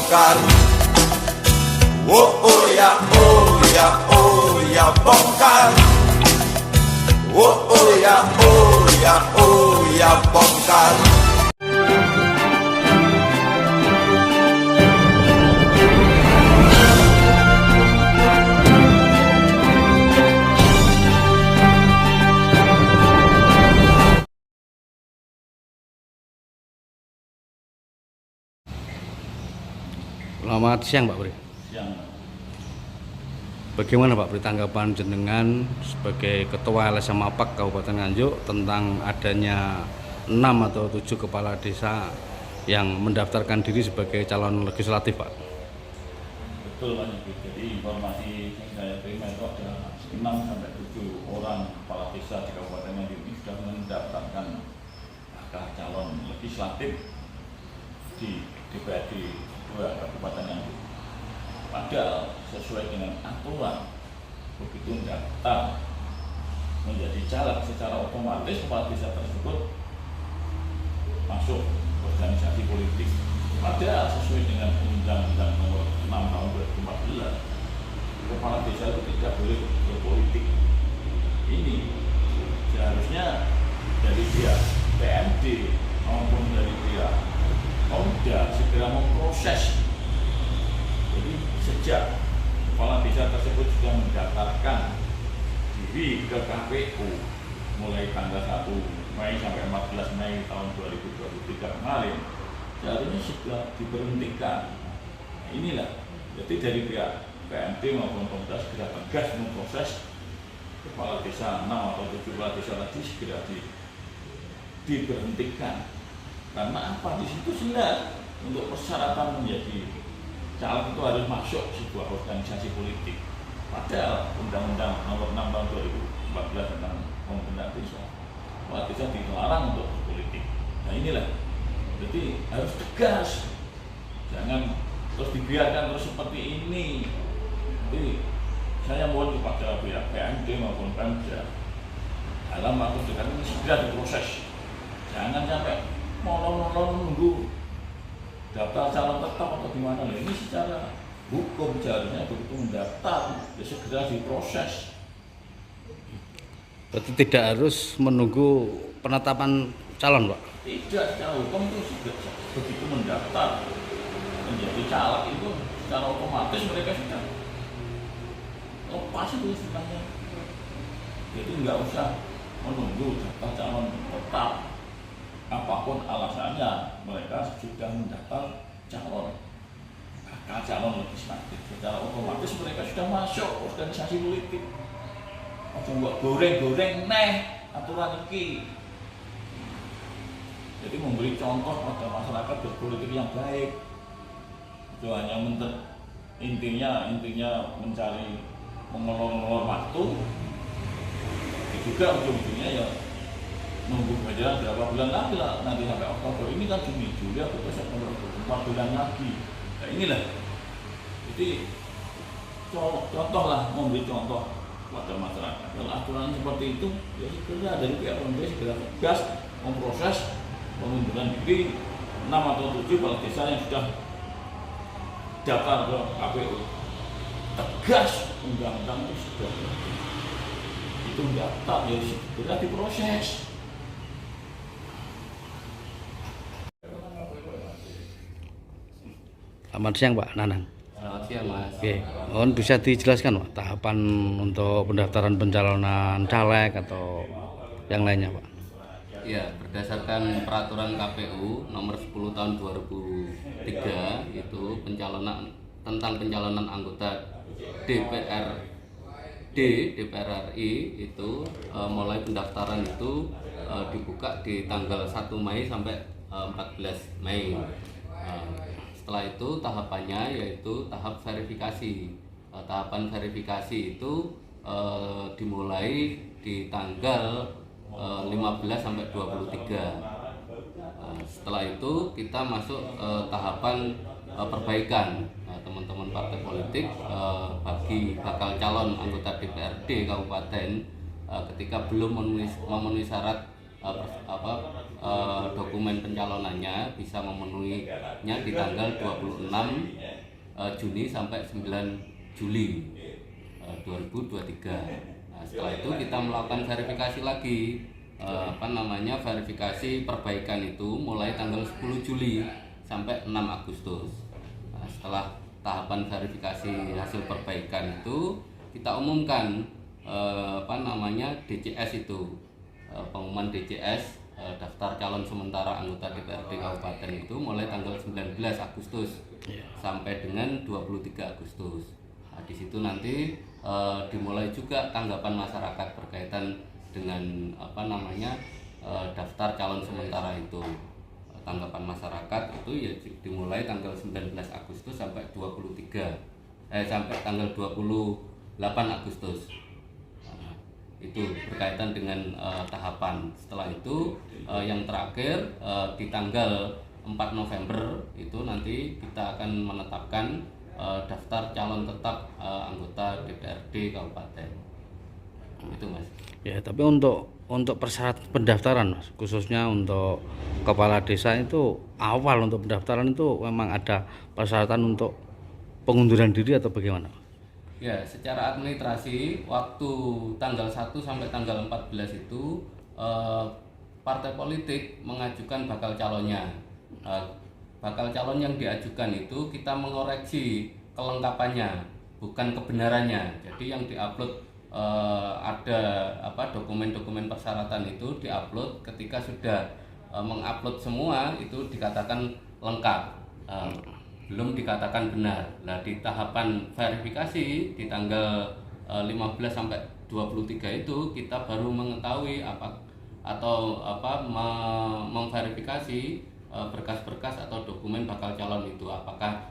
bongkar. Oh ya, oh ya, oh ya bongkar. Oh ya, oh ya, oh ya bongkar. Selamat siang Pak Pri. Siang. Bagaimana Pak Pri tanggapan jenengan sebagai Ketua LSM MAPAK Kabupaten Nganjuk tentang adanya 6 atau 7 kepala desa yang mendaftarkan diri sebagai calon legislatif Pak? Betul Pak Nyuki. Jadi informasi yang saya terima itu ada 6 sampai 7 orang kepala desa di Kabupaten Nganjuk ini sudah mendaftarkan bakal calon legislatif di DPRD 2 Kabupaten Nganjuk. Padahal sesuai dengan aturan, begitu mendaftar menjadi caleg secara otomatis kepala desa tersebut masuk organisasi politik. Padahal sesuai dengan Undang-Undang Nomor 6 Tahun 2014, kepala desa itu tidak boleh berpolitik. Ini seharusnya dari pihak PMD maupun dari pihak Polda segera memproses. Jadi sejak kepala desa tersebut sudah mendaftarkan diri ke KPU mulai tanggal 1 Mei sampai 14 Mei tahun 2023 kemarin, seharusnya sudah diberhentikan. Nah, inilah, jadi dari pihak PMD maupun Polda segera tegas memproses kepala desa 6 atau 7 kepala desa tadi segera diberhentikan. Karena apa? Di situ jelas untuk persyaratan menjadi caleg itu harus masuk sebuah organisasi politik. Padahal Undang-Undang Nomor 6 Tahun 2014 tentang pembendahan desa, kepala desa dilarang untuk politik. Nah inilah, jadi harus tegas, jangan terus dibiarkan terus seperti ini. Jadi saya mohon kepada pihak PMD maupun Pemda dalam waktu dekat ini segera diproses. Jangan sampai molor-molor menunggu daftar calon tetap atau gimana. Ini secara hukum seharusnya begitu mendaftar ya segera diproses. Berarti tidak harus menunggu penetapan calon Pak? Tidak, secara hukum itu begitu mendaftar menjadi caleg itu secara otomatis mereka sudah lepas itu istilahnya. Jadi nggak usah menunggu daftar calon tetap. Apapun alasannya, mereka sudah mendaftar bakal calon legislatif. Secara otomatis mereka sudah masuk organisasi politik. Ojo buat goreng-goreng neh aturan ini. Jadi memberi contoh pada masyarakat berpolitik yang baik. Itu hanya intinya mencari mengolor-olor waktu. Juga ujung-ujungnya ya nunggu aja berapa bulan lagi lah, nanti sampai Oktober ini kan Juni, Juli, Agustus, September, 4 bulan lagi. Nah inilah, jadi contoh lah, memberi contoh pada masyarakat. Kalau aturan seperti itu, ya segera dari pihak pemerintah segera tegas memproses pengunduran diri 6 atau 7 kepala desa yang sudah daftar ke KPU. Tegas undang-undang itu sudah itu daftar, ya segera diproses. Selamat siang Pak Nanang. Selamat siang Mas. Oke, mohon bisa dijelaskan Pak tahapan untuk pendaftaran pencalonan caleg atau yang lainnya Pak? Ya, berdasarkan peraturan KPU nomor 10 tahun 2003 itu tentang pencalonan anggota DPR RI itu mulai pendaftaran itu dibuka di tanggal 1 Mei sampai 14 Mei. Setelah itu tahapannya yaitu tahap verifikasi. Tahapan verifikasi itu dimulai di tanggal 15 sampai 23. Setelah itu kita masuk tahapan perbaikan teman-teman partai politik bagi bakal calon anggota DPRD Kabupaten ketika belum memenuhi syarat dokumen pencalonannya bisa memenuhinya di tanggal 26 Juni sampai 9 Juli 2023. Nah, setelah itu kita melakukan verifikasi lagi, verifikasi perbaikan itu mulai tanggal 10 Juli sampai 6 Agustus. Nah, setelah tahapan verifikasi hasil perbaikan itu kita umumkan DCS itu, pengumuman DCS, daftar calon sementara anggota DPRD Kabupaten itu mulai tanggal 19 Agustus sampai dengan 23 Agustus. Nah, di situ nanti dimulai juga tanggapan masyarakat berkaitan dengan daftar calon sementara itu. Tanggapan masyarakat itu ya dimulai tanggal 19 Agustus sampai sampai tanggal 28 Agustus. Nah, itu berkaitan dengan tahapan. Setelah itu yang terakhir di tanggal 4 November itu nanti kita akan menetapkan daftar calon tetap anggota DPRD Kabupaten. Itu Mas. Ya, tapi untuk persyaratan pendaftaran Mas, khususnya untuk kepala desa itu awal untuk pendaftaran itu memang ada persyaratan untuk pengunduran diri atau bagaimana? Ya, secara administrasi waktu tanggal 1 sampai tanggal 14 itu partai politik mengajukan bakal calonnya. Bakal calon yang diajukan itu kita mengoreksi kelengkapannya, bukan kebenarannya. Jadi yang diupload ada dokumen-dokumen persyaratan itu diupload, ketika sudah mengupload semua itu dikatakan lengkap, belum dikatakan benar. Nah, di tahapan verifikasi di tanggal 15 sampai 23 itu kita baru mengetahui memverifikasi berkas-berkas atau dokumen bakal calon itu apakah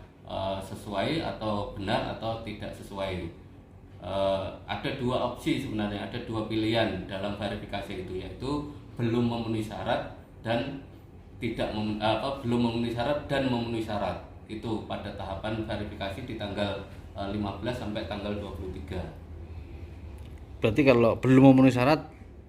sesuai atau benar atau tidak sesuai. Ada dua opsi sebenarnya, ada dua pilihan dalam verifikasi itu, yaitu belum memenuhi syarat dan belum memenuhi syarat dan memenuhi syarat. Itu pada tahapan verifikasi di tanggal 15 sampai tanggal 23. Berarti kalau belum memenuhi syarat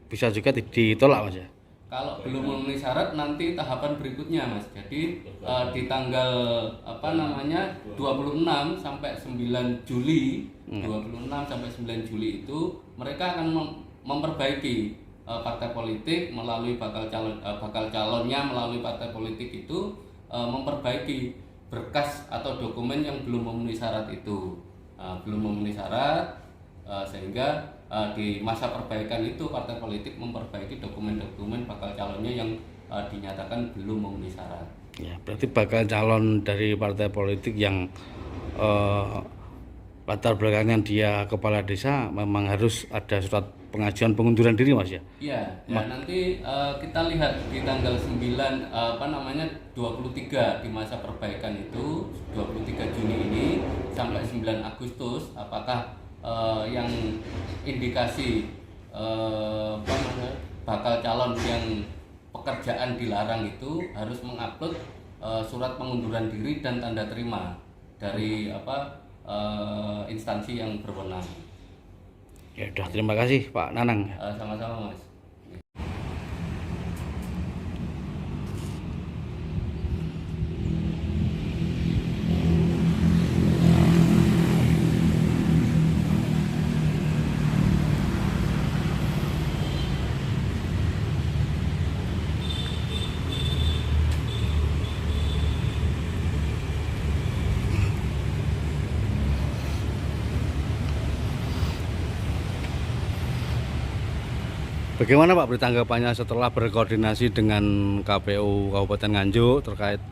bisa juga ditolak Mas ya? Kalau belum memenuhi syarat nanti tahapan berikutnya Mas. Jadi di tanggal 26 sampai 9 Juli 26 sampai 9 Juli itu mereka akan memperbaiki partai politik melalui bakal calonnya melalui partai politik itu memperbaiki berkas atau dokumen yang belum memenuhi syarat itu. Belum memenuhi syarat sehingga di masa perbaikan itu partai politik memperbaiki dokumen-dokumen bakal calonnya yang dinyatakan belum memenuhi syarat. Ya, berarti bakal calon dari partai politik yang latar belakangnya dia kepala desa memang harus ada surat pengajuan pengunduran diri Mas ya? Iya, ya nanti kita lihat di tanggal 23 di masa perbaikan itu 23 Juni ini sampai 9 Agustus apakah yang indikasi bakal calon yang pekerjaan dilarang itu harus mengupload surat pengunduran diri dan tanda terima dari instansi yang berwenang. Ya udah, terima kasih Pak Nanang. Sama-sama Mas. Bagaimana Pak bertanggapannya setelah berkoordinasi dengan KPU Kabupaten Nganjuk terkait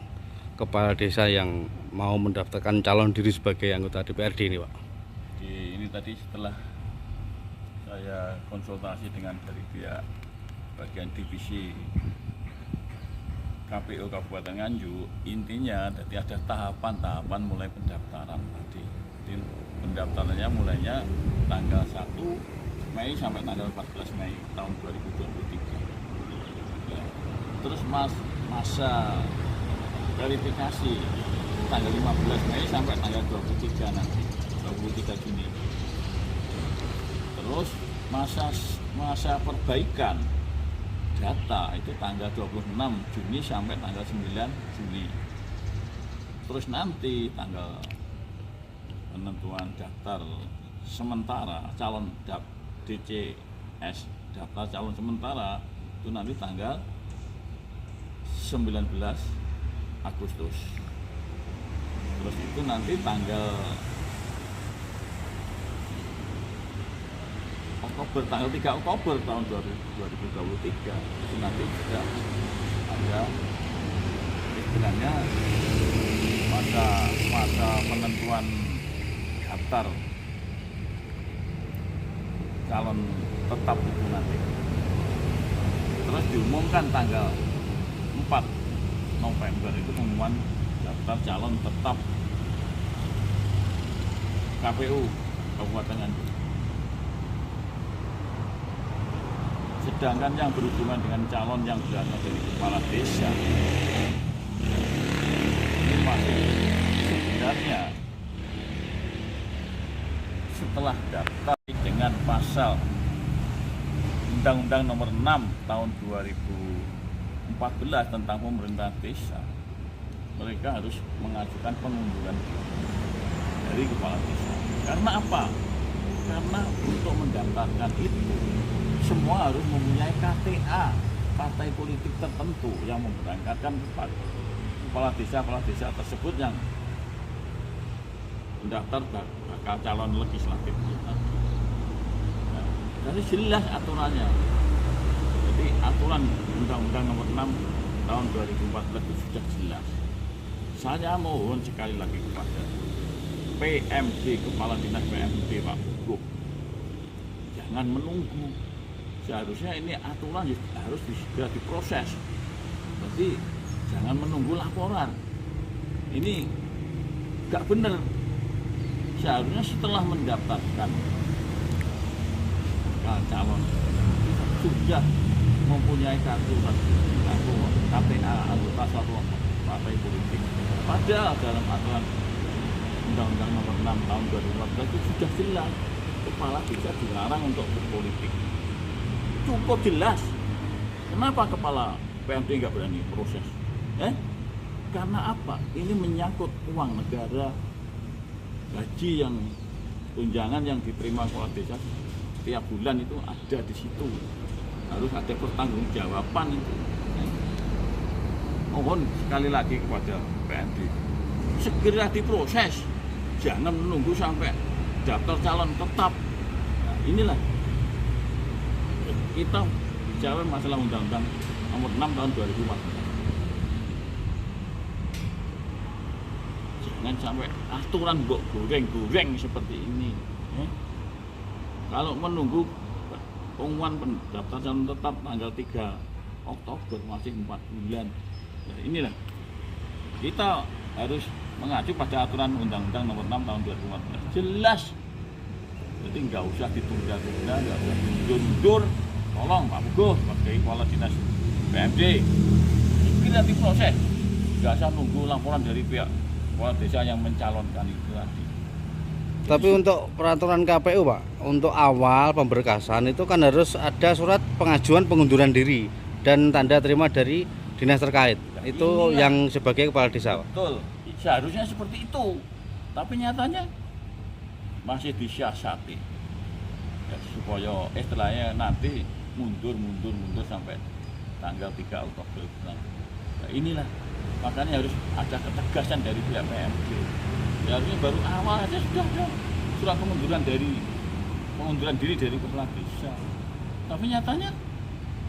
kepala desa yang mau mendaftarkan calon diri sebagai anggota DPRD ini Pak? Ini tadi setelah saya konsultasi dengan dari pihak bagian divisi KPU Kabupaten Nganjuk, intinya tadi ada tahapan-tahapan mulai pendaftaran tadi. Jadi, pendaftarannya mulainya tanggal 1 Mei sampai tanggal 14 Mei tahun 2023. Ya. Terus masa verifikasi tanggal 15 Mei sampai tanggal 23 nanti, 23 Juni. Terus masa perbaikan data itu tanggal 26 Juni sampai tanggal 9 Juli. Terus nanti tanggal penentuan daftar sementara calon DCS, daftar calon sementara itu nanti tanggal 19 Agustus. Terus itu nanti tanggal Oktober, tanggal 3 Oktober tahun 2023 itu nanti sudah ada istilahnya masa penentuan daftar calon tetap itu nanti. Terus diumumkan tanggal 4 November itu pengumuman daftar calon tetap KPU Kabupaten Nganjuk. Sedangkan yang berhubungan dengan calon yang berasal dari kepala desa ini masih sebenarnya setelah daftar dengan pasal Undang-Undang Nomor 6 Tahun 2014 tentang pemerintahan desa, mereka harus mengajukan pengunduran dari kepala desa. Karena apa? Karena untuk mendaftarkan itu semua harus mempunyai KTA, partai politik tertentu yang memberangkatkan kepala desa tersebut yang mendaftar bakal calon legislatif. Nah, jadi jelas aturannya. Jadi aturan Undang-Undang Nomor 6 Tahun 2014 itu sudah jelas. Saya mohon sekali lagi kepada PMD, Kepala Dinas PMD Pak Buk, jangan menunggu. Seharusnya ini aturan harus segera diproses. Jadi jangan menunggu laporan. Ini nggak benar. Seharusnya setelah mendaftarkan calon sudah mempunyai kartu KTA anggota suatu partai politik. Padahal dalam aturan Undang-Undang Nomor 6 Tahun 2014 itu sudah jelas kepala desa dilarang untuk berpolitik. Cukup jelas. Kenapa kepala PMD nggak berani proses? Karena apa? Ini menyangkut uang negara, gaji yang tunjangan yang diterima kepala desa setiap bulan itu ada di situ. Harus ada pertanggungjawaban itu. Mohon sekali lagi kepada PMD segera diproses. Jangan menunggu sampai daftar calon tetap. Nah, inilah kita bicara masalah Undang-Undang Nomor 6 Tahun 2014. Jangan sampai aturan goreng-goreng seperti ini. Kalau menunggu pengumuman pendaftar calon tetap tanggal 3 Oktober masih 4 bulan. Nah, inilah kita harus mengacu pada aturan Undang-Undang Nomor 6 Tahun 2014. Jelas. Jadi nggak usah ditunda-tunda, nggak usah diundur. Tolong Pak Bugo sebagai kepala dinas PMD segera diproses. Nggak usah nunggu laporan dari pihak kepala desa yang mencalonkan itu tadi. Tapi untuk peraturan KPU Pak, untuk awal pemberkasan itu kan harus ada surat pengajuan pengunduran diri dan tanda terima dari dinas terkait. Nah, itu inilah yang sebagai kepala desa Pak. Betul, seharusnya seperti itu. Tapi nyatanya masih disiasati ya, supaya istilahnya nanti mundur sampai tanggal 3 Oktober. Nah, inilah makanya harus ada ketegasan dari pihak PMD. Harusnya baru awal aja sudah ada surat pengunduran diri dari kepala desa. Tapi nyatanya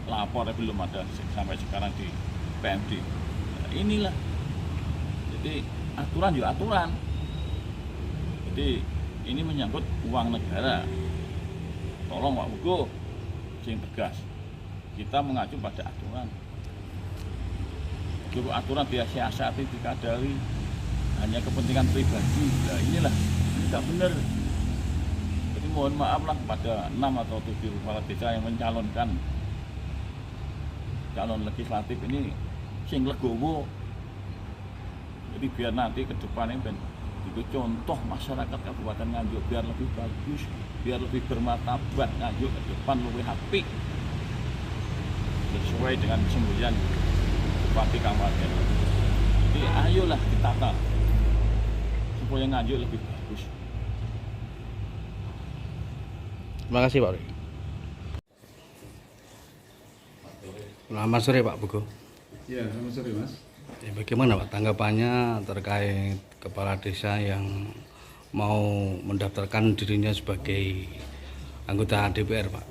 lapornya belum ada sampai sekarang di PMD. Nah, inilah. Jadi aturan juga aturan. Jadi ini menyangkut uang negara. Tolong Pak Bugo sing tegas. Kita mengacu pada aturan. Cukup aturan dia siasati, dikadari hanya kepentingan pribadi. Nah, inilah tidak benar. Jadi mohon maaf lah kepada 6 atau 7 kepala desa yang mencalonkan calon legislatif ini sing legowo. Jadi biar nanti ke depannya itu contoh masyarakat Kabupaten Nganjuk biar lebih bagus, biar lebih bermartabat, Nganjuk ke depan lebih apik. sesuai dengan semboyan Bupati Kabupaten. Jadi ayolah ditata supaya Nganjuk lebih bagus. Terima kasih Pak. Selamat sore Pak Bugo. Ya, selamat sore Mas. Ya, bagaimana Pak tanggapannya terkait kepala desa yang mau mendaftarkan dirinya sebagai anggota DPR Pak?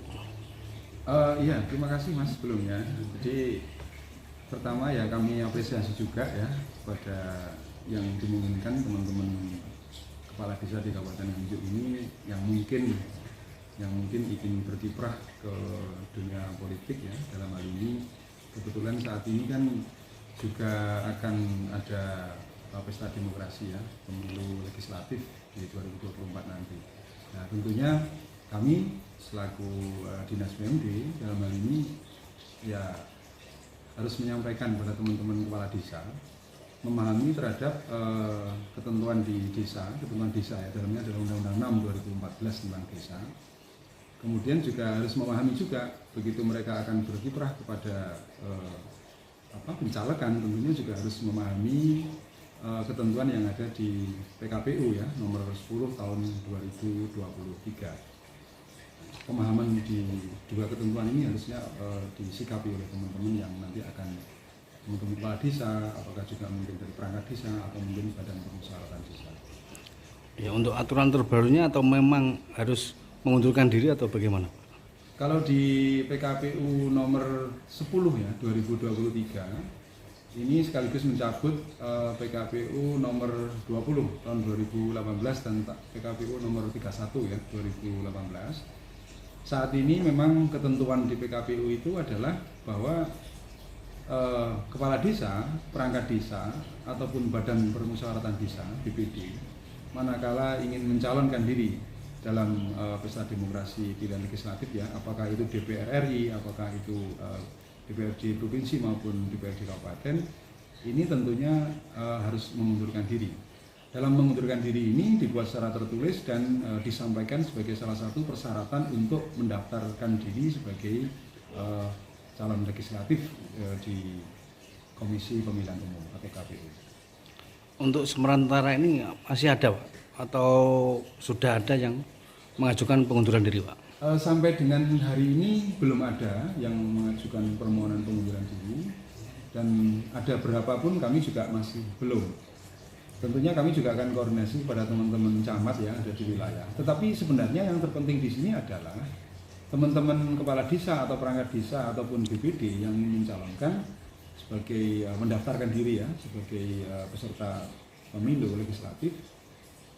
Iya, terima kasih Mas sebelumnya. Jadi pertama ya kami apresiasi juga ya pada yang dimungkinkan teman-teman kepala desa di Kabupaten Nganjuk ini yang mungkin ingin berkiprah ke dunia politik ya. Dalam hal ini kebetulan saat ini kan juga akan ada pesta demokrasi ya, pemilu legislatif di 2024 nanti. Nah tentunya kami selaku Dinas BMD dalam hal ini ya harus menyampaikan kepada teman-teman kepala desa memahami terhadap ketentuan di desa, ketentuan desa ya, dalamnya adalah Undang-Undang 6 2014 tentang desa. Kemudian juga harus memahami juga begitu mereka akan berkiprah kepada pencalekan, tentunya juga harus memahami ketentuan yang ada di PKPU ya nomor 10 tahun 2023. Pemahaman di dua ketentuan ini harusnya disikapi oleh teman-teman yang nanti akan teman-teman kepala desa, apakah juga mungkin dari perangkat desa atau mungkin badan permusyawaratan desa. Ya untuk aturan terbarunya atau memang harus mengundurkan diri atau bagaimana? Kalau di PKPU nomor 10 ya 2023 ini sekaligus mencabut PKPU nomor 20 tahun 2018 dan PKPU nomor 31 ya 2018. Saat ini memang ketentuan di PKPU itu adalah bahwa kepala desa, perangkat desa ataupun badan permusyawaratan desa BPD manakala ingin mencalonkan diri dalam pesta demokrasi pilihan legislatif ya, apakah itu DPR RI, apakah itu DPRD provinsi maupun DPRD kabupaten, ini tentunya harus mengundurkan diri. Dalam mengundurkan diri ini dibuat secara tertulis dan disampaikan sebagai salah satu persyaratan untuk mendaftarkan diri sebagai calon legislatif di Komisi Pemilihan Umum atau KPU. Untuk sementara ini masih ada Pak? Atau sudah ada yang mengajukan pengunduran diri Pak? Sampai dengan hari ini belum ada yang mengajukan permohonan pengunduran diri dan ada berapapun kami juga masih belum. Tentunya kami juga akan koordinasi pada teman-teman camat ya ada di wilayah. Tetapi sebenarnya yang terpenting di sini adalah teman-teman kepala desa atau perangkat desa ataupun BPD yang ingin mencalonkan sebagai mendaftarkan diri ya sebagai peserta pemilu legislatif.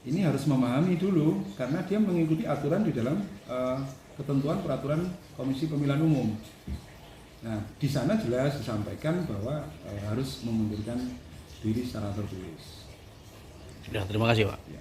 Ini harus memahami dulu karena dia mengikuti aturan di dalam ketentuan peraturan Komisi Pemilihan Umum. Nah, di sana jelas disampaikan bahwa harus mengundurkan diri secara tertulis. Ya, terima kasih Pak. Ya.